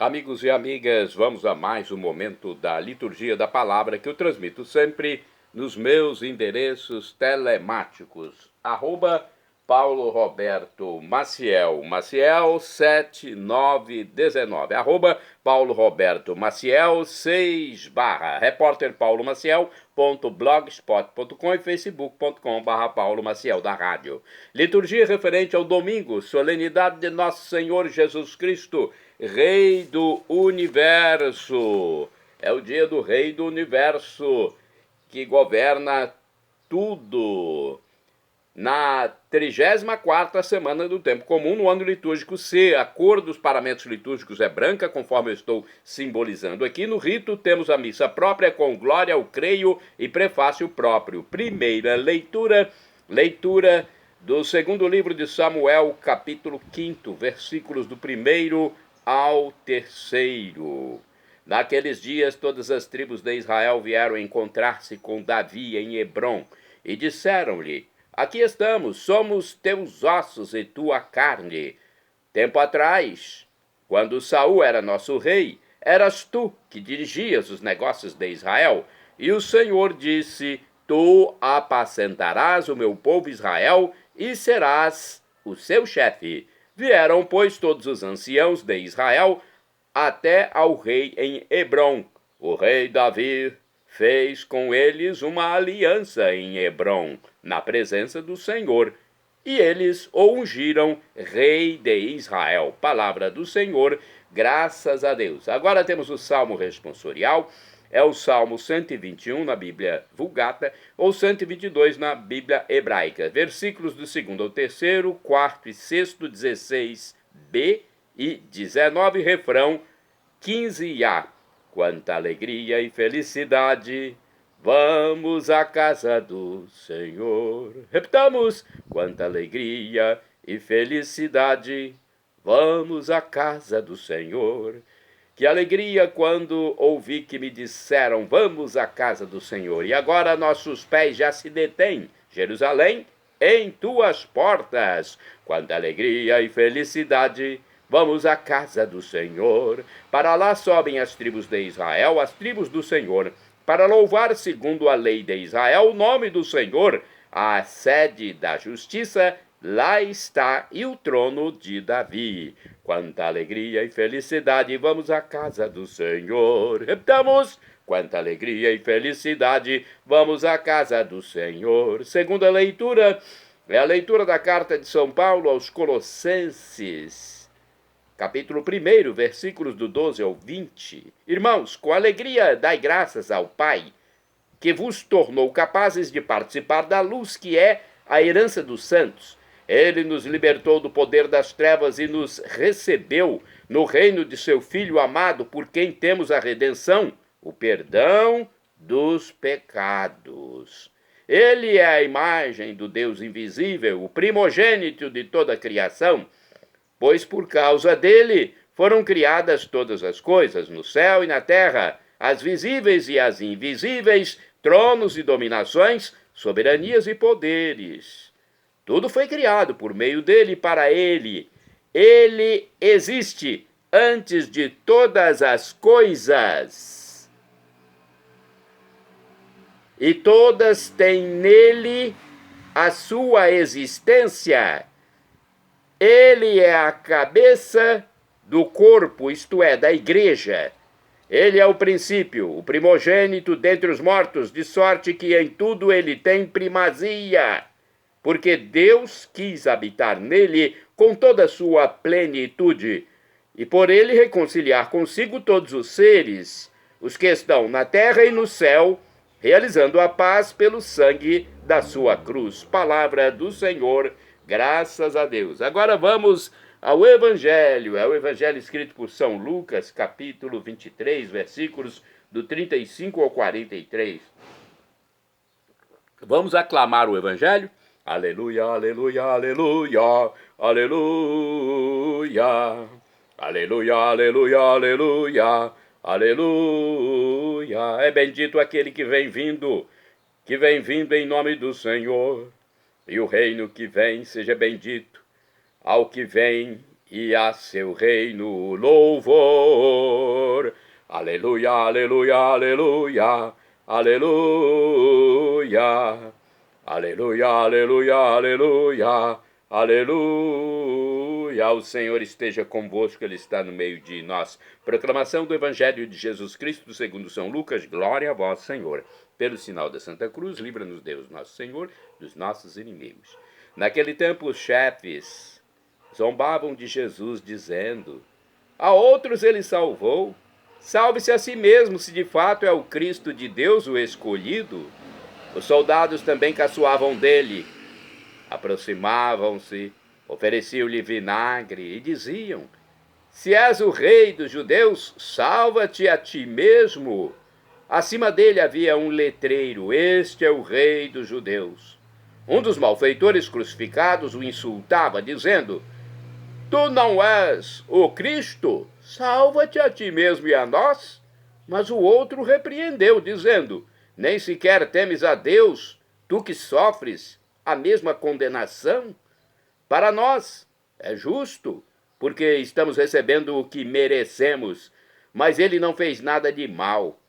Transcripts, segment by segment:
Amigos e amigas, vamos a mais um momento da liturgia da palavra que eu transmito sempre nos meus endereços telemáticos. Paulo Roberto Maciel, Maciel 7919, Paulo Roberto Maciel 6 repórter Paulo Maciel.blogspot.com e facebook.com/Paulo Maciel da rádio. Liturgia referente ao domingo, solenidade de Nosso Senhor Jesus Cristo, Rei do Universo. É o dia do Rei do Universo, que governa tudo. Na 34ª semana do tempo comum, no ano litúrgico C, a cor dos paramentos litúrgicos é branca, conforme eu estou simbolizando aqui. No rito temos a missa própria com glória ao creio e prefácio próprio. Primeira leitura do segundo livro de Samuel, capítulo 5, versículos do 1º ao 3º. Naqueles dias, todas as tribos de Israel vieram encontrar-se com Davi em Hebrom e disseram-lhe: Aqui estamos, somos teus ossos e tua carne. Tempo atrás, quando Saul era nosso rei, eras tu que dirigias os negócios de Israel. E o Senhor disse: Tu apacentarás o meu povo Israel e serás o seu chefe. Vieram, pois, todos os anciãos de Israel até ao rei em Hebrom. O rei Davi fez com eles uma aliança em Hebrom, na presença do Senhor, e eles o ungiram rei de Israel. Palavra do Senhor, graças a Deus. Agora temos o Salmo responsorial, é o Salmo 121 na Bíblia Vulgata, ou 122 na Bíblia Hebraica. Versículos do 2º ao 3º, 4º e 6º, 16b e 19, refrão 15a. Quanta alegria e felicidade, vamos à casa do Senhor. Repitamos: quanta alegria e felicidade, vamos à casa do Senhor. Que alegria quando ouvi que me disseram: vamos à casa do Senhor. E agora nossos pés já se detêm, Jerusalém, em tuas portas. Quanta alegria e felicidade, vamos à casa do Senhor. Para lá sobem as tribos de Israel, as tribos do Senhor, para louvar segundo a lei de Israel o nome do Senhor. A sede da justiça lá está e o trono de Davi. Quanta alegria e felicidade, vamos à casa do Senhor. Repitamos: quanta alegria e felicidade, vamos à casa do Senhor. Segunda leitura é a leitura da carta de São Paulo aos Colossenses, capítulo 1, versículos do 12 ao 20. Irmãos, com alegria dai graças ao Pai, que vos tornou capazes de participar da luz que é a herança dos santos. Ele nos libertou do poder das trevas e nos recebeu no reino de seu Filho amado, por quem temos a redenção, o perdão dos pecados. Ele é a imagem do Deus invisível, o primogênito de toda a criação, pois por causa dele foram criadas todas as coisas, no céu e na terra, as visíveis e as invisíveis, tronos e dominações, soberanias e poderes. Tudo foi criado por meio dele e para ele. Ele existe antes de todas as coisas. E todas têm nele a sua existência. Ele é a cabeça do corpo, isto é, da igreja. Ele é o princípio, o primogênito dentre os mortos, de sorte que em tudo ele tem primazia, porque Deus quis habitar nele com toda a sua plenitude, e por ele reconciliar consigo todos os seres, os que estão na terra e no céu, realizando a paz pelo sangue da sua cruz. Palavra do Senhor, graças a Deus. Agora vamos ao Evangelho. É o Evangelho escrito por São Lucas, capítulo 23, versículos do 35 ao 43. Vamos aclamar o Evangelho? Aleluia, aleluia, aleluia, aleluia. Aleluia, aleluia, aleluia, aleluia. É bendito aquele que vem vindo em nome do Senhor. E o reino que vem seja bendito ao que vem e a seu reino louvor. Aleluia, aleluia, aleluia, aleluia. Aleluia, aleluia, aleluia, aleluia. O Senhor esteja convosco, Ele está no meio de nós. Proclamação do Evangelho de Jesus Cristo segundo São Lucas. Glória a vós, Senhor. Pelo sinal da Santa Cruz, livra-nos Deus, nosso Senhor, dos nossos inimigos. Naquele tempo, os chefes zombavam de Jesus, dizendo: a outros ele salvou. Salve-se a si mesmo, se de fato é o Cristo de Deus, o escolhido. Os soldados também caçoavam dele. Aproximavam-se, ofereciam-lhe vinagre e diziam: se és o rei dos judeus, salva-te a ti mesmo. Acima dele havia um letreiro: este é o rei dos judeus. Um dos malfeitores crucificados o insultava, dizendo: tu não és o Cristo? Salva-te a ti mesmo e a nós. Mas o outro repreendeu, dizendo: nem sequer temes a Deus, tu que sofres a mesma condenação? Para nós é justo, porque estamos recebendo o que merecemos, mas ele não fez nada de mal.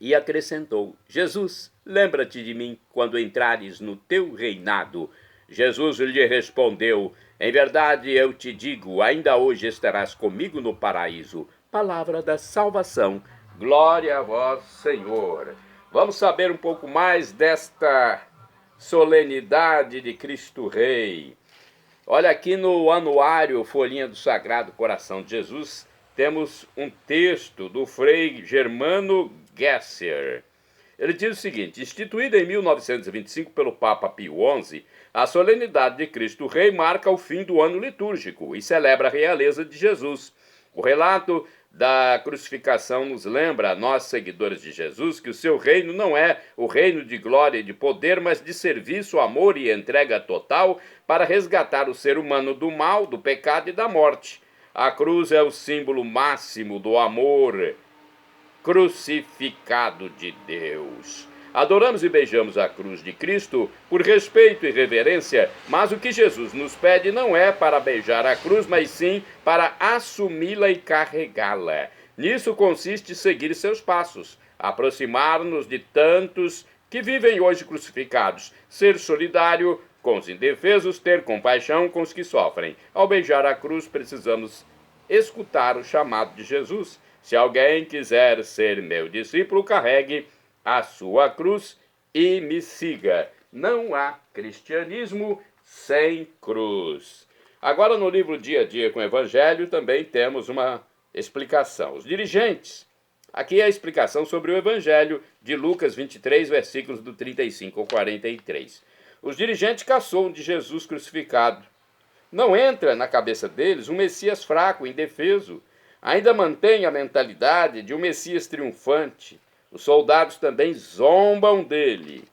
E acrescentou: Jesus, lembra-te de mim quando entrares no teu reinado. Jesus lhe respondeu: em verdade eu te digo, ainda hoje estarás comigo no paraíso. Palavra da salvação. Glória a vós, Senhor. Vamos saber um pouco mais desta solenidade de Cristo Rei. Olha, aqui no anuário Folhinha do Sagrado Coração de Jesus, temos um texto do Frei Germano Gesser. Ele diz o seguinte: instituída em 1925 pelo Papa Pio XI, a solenidade de Cristo Rei marca o fim do ano litúrgico e celebra a realeza de Jesus. O relato da crucificação nos lembra, a nós seguidores de Jesus, que o seu reino não é o reino de glória e de poder, mas de serviço, amor e entrega total para resgatar o ser humano do mal, do pecado e da morte. A cruz é o símbolo máximo do amor crucificado de Deus. Adoramos e beijamos a cruz de Cristo por respeito e reverência, mas o que Jesus nos pede não é para beijar a cruz, mas sim para assumi-la e carregá-la. Nisso consiste seguir seus passos, aproximar-nos de tantos que vivem hoje crucificados, ser solidário com os indefesos, ter compaixão com os que sofrem. Ao beijar a cruz, precisamos escutar o chamado de Jesus. Se alguém quiser ser meu discípulo, carregue a sua cruz e me siga. Não há cristianismo sem cruz. Agora, no livro Dia a Dia com o Evangelho, também temos uma explicação. Os dirigentes, aqui é a explicação sobre o Evangelho de Lucas 23, versículos do 35 ao 43. Os dirigentes caçoam de Jesus crucificado. Não entra na cabeça deles um Messias fraco, indefeso. Ainda mantém a mentalidade de um Messias triunfante. Os soldados também zombam dele.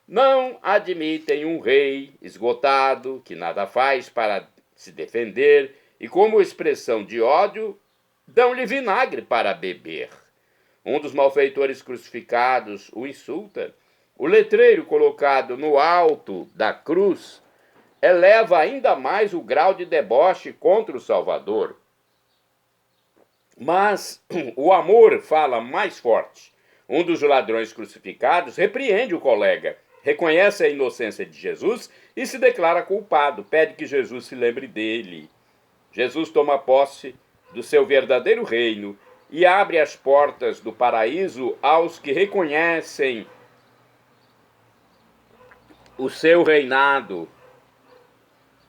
Não admitem um rei esgotado, que nada faz para se defender, e como expressão de ódio, dão-lhe vinagre para beber. Um dos malfeitores crucificados o insulta. O letreiro colocado no alto da cruz eleva ainda mais o grau de deboche contra o Salvador. Mas o amor fala mais forte. Um dos ladrões crucificados repreende o colega, reconhece a inocência de Jesus e se declara culpado, pede que Jesus se lembre dele. Jesus toma posse do seu verdadeiro reino e abre as portas do paraíso aos que reconhecem o seu reinado,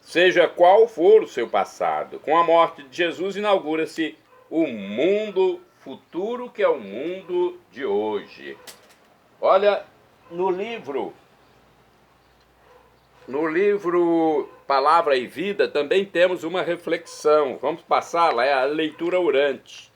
seja qual for o seu passado. Com a morte de Jesus, inaugura-se o mundo futuro, que é o mundo de hoje. Olha, no livro Palavra e Vida também temos uma reflexão. Vamos passá-la, é a leitura orante.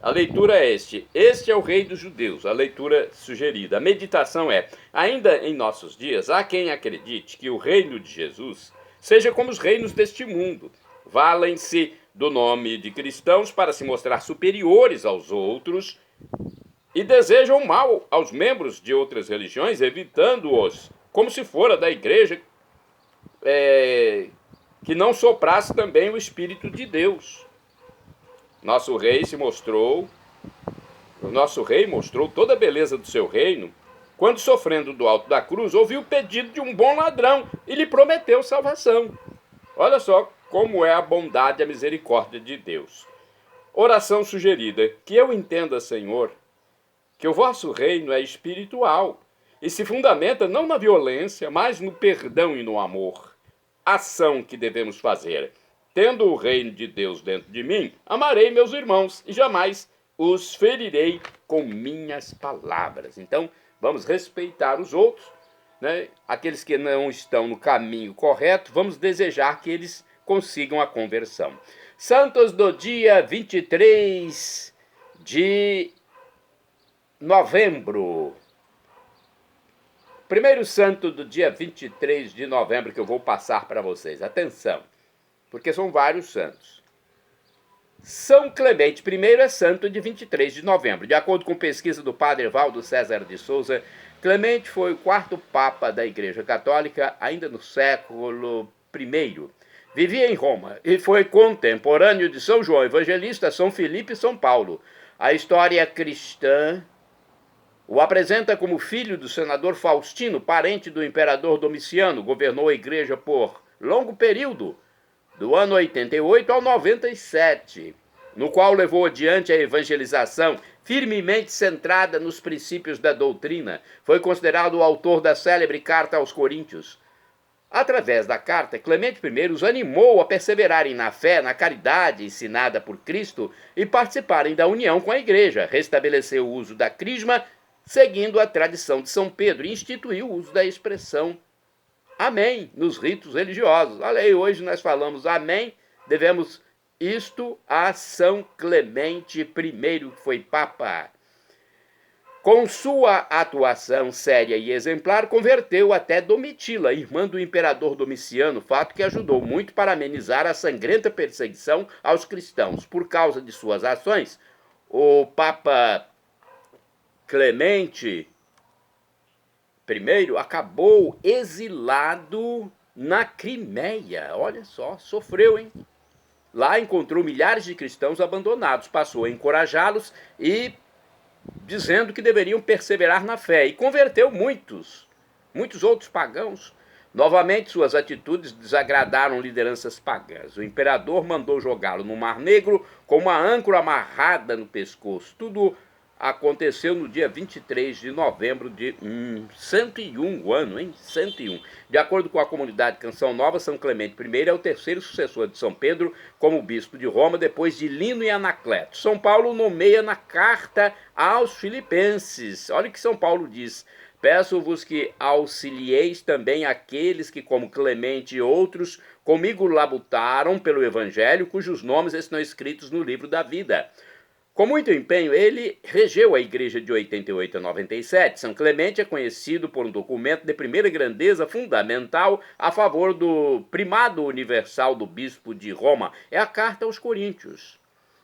A leitura é este é o rei dos judeus, a leitura sugerida. A meditação é: ainda em nossos dias, há quem acredite que o reino de Jesus seja como os reinos deste mundo. Valem-se do nome de cristãos para se mostrar superiores aos outros e desejam mal aos membros de outras religiões, evitando-os, como se fora da igreja que não soprasse também o Espírito de Deus. O nosso rei mostrou toda a beleza do seu reino, quando, sofrendo do alto da cruz, ouviu o pedido de um bom ladrão e lhe prometeu salvação. Olha só como é a bondade e a misericórdia de Deus. Oração sugerida: que eu entenda, Senhor, que o vosso reino é espiritual e se fundamenta não na violência, mas no perdão e no amor. Ação que devemos fazer. Tendo o reino de Deus dentro de mim, amarei meus irmãos e jamais os ferirei com minhas palavras. Então, vamos respeitar os outros, né? Aqueles que não estão no caminho correto, vamos desejar que eles consigam a conversão. Santos do dia 23 de novembro. Primeiro santo do dia 23 de novembro que eu vou passar para vocês. Atenção, porque são vários santos. São Clemente I é santo de 23 de novembro. De acordo com pesquisa do padre Valdo César de Souza, Clemente foi o quarto papa da Igreja Católica, ainda no século I. Vivia em Roma e foi contemporâneo de São João Evangelista, São Filipe e São Paulo. A história cristã o apresenta como filho do senador Faustino, parente do imperador Domiciano. Governou a igreja por longo período, do ano 88 ao 97, no qual levou adiante a evangelização, firmemente centrada nos princípios da doutrina. Foi considerado o autor da célebre Carta aos Coríntios. Através da carta, Clemente I os animou a perseverarem na fé, na caridade ensinada por Cristo e participarem da união com a igreja. Restabeleceu o uso da crisma, seguindo a tradição de São Pedro, e instituiu o uso da expressão amém nos ritos religiosos. Olha aí, hoje nós falamos amém, devemos isto a São Clemente I, que foi papa. Com sua atuação séria e exemplar, converteu até Domitila, irmã do imperador Domiciano, fato que ajudou muito para amenizar a sangrenta perseguição aos cristãos. Por causa de suas ações, o Papa Clemente I acabou exilado na Crimeia. Olha só, sofreu, hein? Lá encontrou milhares de cristãos abandonados, passou a encorajá-los e dizendo que deveriam perseverar na fé, e converteu muitos outros pagãos. Novamente, suas atitudes desagradaram lideranças pagãs. O imperador mandou jogá-lo no Mar Negro com uma âncora amarrada no pescoço. Tudo aconteceu no dia 23 de novembro de 101, o ano, hein? 101. De acordo com a comunidade Canção Nova, São Clemente I é o terceiro sucessor de São Pedro como bispo de Roma, depois de Lino e Anacleto. São Paulo nomeia na carta aos Filipenses. Olha o que São Paulo diz: peço-vos que auxilieis também aqueles que, como Clemente e outros, comigo labutaram pelo Evangelho, cujos nomes estão escritos no livro da vida. Com muito empenho, ele regeu a igreja de 88 a 97. São Clemente é conhecido por um documento de primeira grandeza fundamental a favor do primado universal do bispo de Roma. É a Carta aos Coríntios.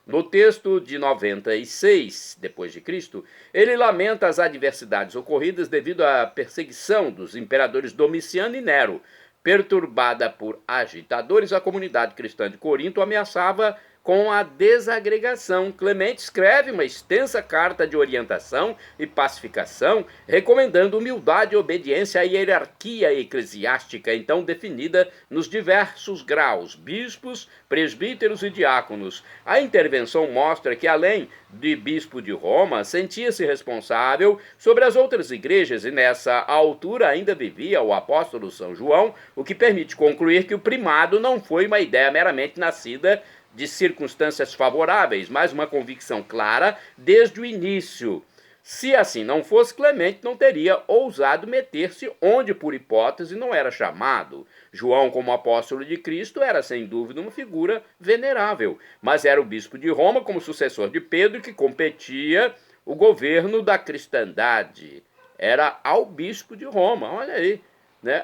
No texto de 96 d.C., ele lamenta as adversidades ocorridas devido à perseguição dos imperadores Domiciano e Nero. Perturbada por agitadores, a comunidade cristã de Corinto ameaçava com a desagregação. Clemente escreve uma extensa carta de orientação e pacificação, recomendando humildade e obediência à hierarquia eclesiástica, então definida nos diversos graus, bispos, presbíteros e diáconos. A intervenção mostra que, além de bispo de Roma, sentia-se responsável sobre as outras igrejas e, nessa altura, ainda vivia o apóstolo São João, o que permite concluir que o primado não foi uma ideia meramente nascida de circunstâncias favoráveis, mas uma convicção clara desde o início. Se assim não fosse, Clemente não teria ousado meter-se onde, por hipótese, não era chamado. João, como apóstolo de Cristo, era sem dúvida uma figura venerável, mas era o bispo de Roma, como sucessor de Pedro, que competia o governo da cristandade. Era ao bispo de Roma, olha aí, né,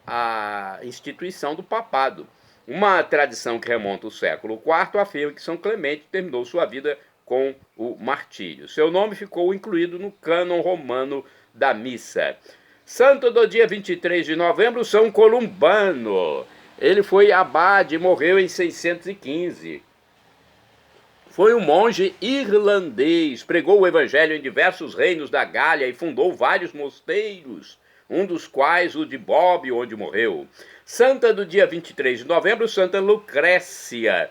a instituição do papado. Uma tradição que remonta ao século IV afirma que São Clemente terminou sua vida com o martírio. Seu nome ficou incluído no cânon romano da missa. Santo do dia 23 de novembro, São Columbano. Ele foi abade e morreu em 615. Foi um monge irlandês, pregou o evangelho em diversos reinos da Gália e fundou vários mosteiros, um dos quais o de Bob, onde morreu. Santa do dia 23 de novembro, Santa Lucrécia.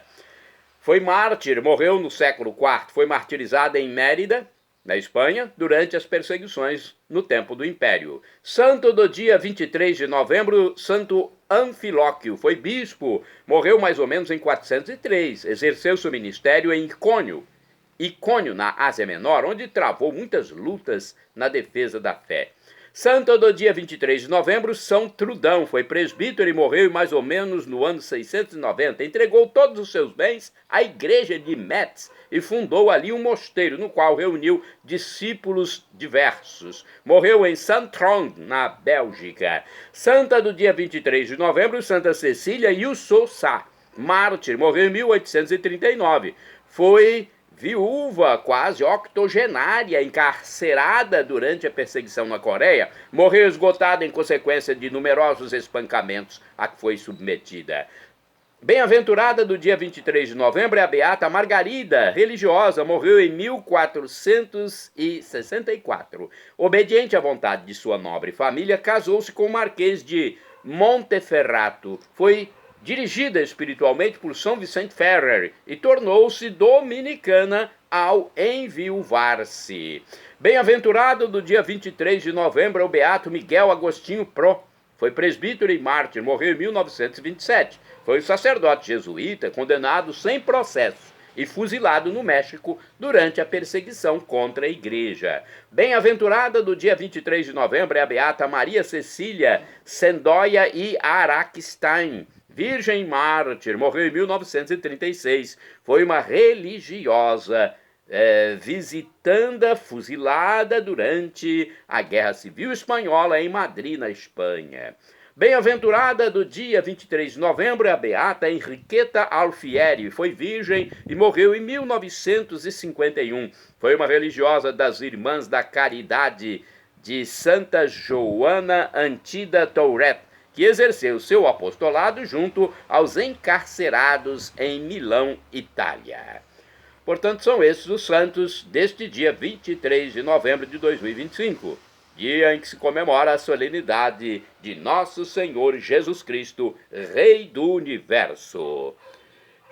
Foi mártir, morreu no século IV, foi martirizada em Mérida, na Espanha, durante as perseguições no tempo do Império. Santo do dia 23 de novembro, Santo Anfilóquio, foi bispo, morreu mais ou menos em 403, exerceu seu ministério em Icônio, na Ásia Menor, onde travou muitas lutas na defesa da fé. Santo do dia 23 de novembro, São Trudão, foi presbítero e morreu mais ou menos no ano 690. Entregou todos os seus bens à igreja de Metz e fundou ali um mosteiro, no qual reuniu discípulos diversos. Morreu em Saint-Trond, na Bélgica. Santa do dia 23 de novembro, Santa Cecília Yusossá, mártir, morreu em 1839. Foi viúva, quase octogenária, encarcerada durante a perseguição na Coreia, morreu esgotada em consequência de numerosos espancamentos a que foi submetida. Bem-aventurada do dia 23 de novembro é a Beata Margarida, religiosa, morreu em 1464. Obediente à vontade de sua nobre família, casou-se com o Marquês de Monteferrato. Foi dirigida espiritualmente por São Vicente Ferrer e tornou-se dominicana ao enviuvar-se. Bem-aventurado do dia 23 de novembro é o Beato Miguel Agostinho Pro. Foi presbítero e mártir, morreu em 1927. Foi um sacerdote jesuíta condenado sem processo e fuzilado no México durante a perseguição contra a igreja. Bem-aventurada do dia 23 de novembro é a Beata Maria Cecília Sendoya e Araqustein, virgem mártir, morreu em 1936. Foi uma religiosa visitanda fuzilada durante a Guerra Civil Espanhola em Madrid, na Espanha. Bem-aventurada do dia 23 de novembro é a Beata Henriqueta Alfieri, foi virgem e morreu em 1951. Foi uma religiosa das Irmãs da Caridade de Santa Joana Antida Touret, que exerceu seu apostolado junto aos encarcerados em Milão, Itália. Portanto, são esses os santos deste dia 23 de novembro de 2025, dia em que se comemora a solenidade de Nosso Senhor Jesus Cristo, Rei do Universo.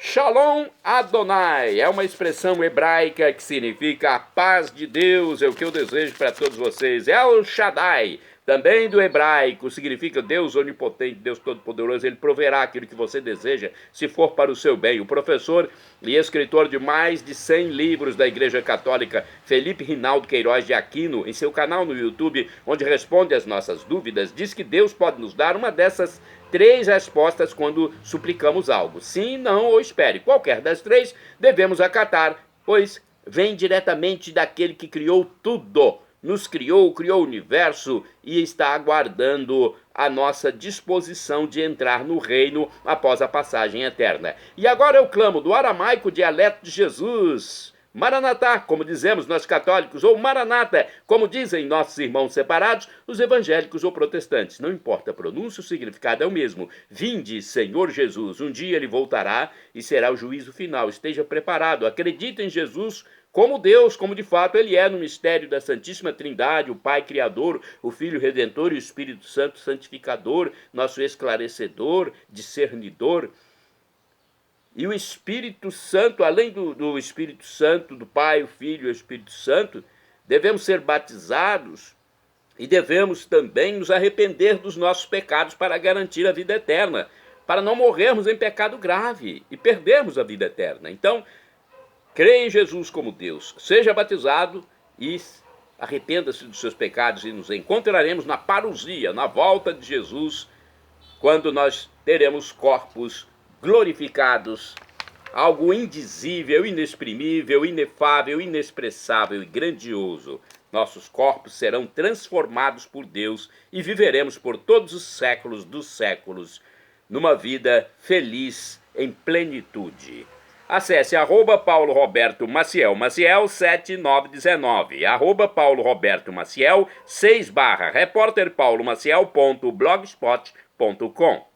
Shalom Adonai é uma expressão hebraica que significa a paz de Deus, é o que eu desejo para todos vocês. El Shaddai, também do hebraico, significa Deus onipotente, Deus todo-poderoso. Ele proverá aquilo que você deseja, se for para o seu bem. O professor e escritor de mais de 100 livros da Igreja Católica, Felipe Rinaldo Queiroz de Aquino, em seu canal no YouTube, onde responde às nossas dúvidas, diz que Deus pode nos dar uma dessas 3 respostas quando suplicamos algo: sim, não ou espere. Qualquer das 3 devemos acatar, pois vem diretamente daquele que criou tudo. Nos criou o universo e está aguardando a nossa disposição de entrar no reino após a passagem eterna. E agora eu clamo do aramaico dialeto de Jesus: Maranatá, como dizemos nós católicos, ou Maranata, como dizem nossos irmãos separados, os evangélicos ou protestantes. Não importa a pronúncia, o significado é o mesmo. Vinde, Senhor Jesus. Um dia ele voltará e será o juízo final. Esteja preparado. Acredite em Jesus como Deus, como de fato ele é no mistério da Santíssima Trindade, o Pai Criador, o Filho Redentor e o Espírito Santo Santificador, nosso esclarecedor, discernidor. E o Espírito Santo, além do Espírito Santo, do Pai, o Filho e o Espírito Santo, devemos ser batizados e devemos também nos arrepender dos nossos pecados para garantir a vida eterna, para não morrermos em pecado grave e perdermos a vida eterna. Então, creia em Jesus como Deus, seja batizado e arrependa-se dos seus pecados e nos encontraremos na parousia, na volta de Jesus, quando nós teremos corpos glorificados, algo indizível, inexprimível, inefável, inexpressável e grandioso. Nossos corpos serão transformados por Deus e viveremos por todos os séculos dos séculos, numa vida feliz em plenitude. Acesse @Paulo Roberto Maciel, Maciel 7919, @Paulo Roberto Maciel 6/repórterpaulomaciel.blogspot.com.